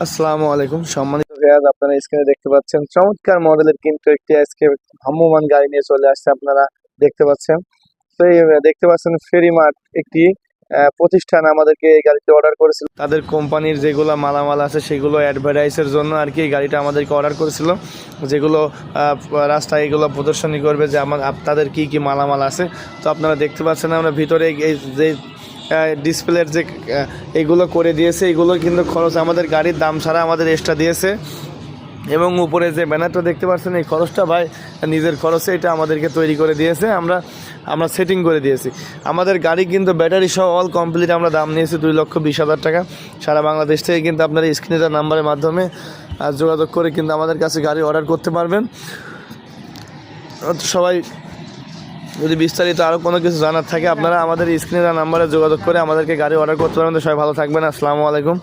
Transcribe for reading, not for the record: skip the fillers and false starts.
আসসালামু আলাইকুম সম্মানিত ভিউয়ার্স, আপনারা স্ক্রিনে দেখতে পাচ্ছেন চমৎকার মডেলের কিন্তু একটি আজকে ভ্রাম্যমাণ গাড়ি নিয়ে চলে আসছে। আপনারা দেখতে পাচ্ছেন, তো এই দেখতে পাচ্ছেন ফেরিমার্ট একটি প্রতিষ্ঠান আমাদেরকে এই গাড়িটি অর্ডার করেছিল। তাদের কোম্পানির যেগুলো মালামাল আছে সেগুলো অ্যাডভার্টাইজের জন্য আর কি এই গাড়িটা আমাদেরকে অর্ডার করেছিল, যেগুলো রাস্তায় এগুলো প্রদর্শনী করবে যে তাদের কি কি মালামাল আছে। তো আপনারা দেখতে পাচ্ছেন আমরা ভিতরে এই যে ডিসপ্লের যে এইগুলো করে দিয়েছে, এইগুলো কিন্তু খরচ আমাদের গাড়ির দাম ছাড়া আমাদের এক্সট্রা দিয়েছে। এবং উপরে যে ব্যানারটা দেখতে পাচ্ছেন এই খরচটা ভাই নিজের খরচে এটা আমাদেরকে তৈরি করে দিয়েছে, আমরা সেটিং করে দিয়েছি। আমাদের গাড়ি কিন্তু ব্যাটারি সহ অল কমপ্লিট আমরা দাম নিয়েছি 2,20,000 টাকা। সারা বাংলাদেশ থেকে কিন্তু আপনারা স্ক্রিনে দেওয়া নাম্বারের মাধ্যমে যোগাযোগ করে কিন্তু আমাদের কাছে গাড়ি অর্ডার করতে পারবেন। সবাই যদি বিস্তারিত আরও কোনো কিছু জানার থাকে আপনারা আমাদের স্ক্রিনে দেওয়া নাম্বারে যোগাযোগ করে আমাদেরকে গাড়ি অর্ডার করতে পারবেন। তো সবাই ভালো থাকবেন। আসসালামু আলাইকুম।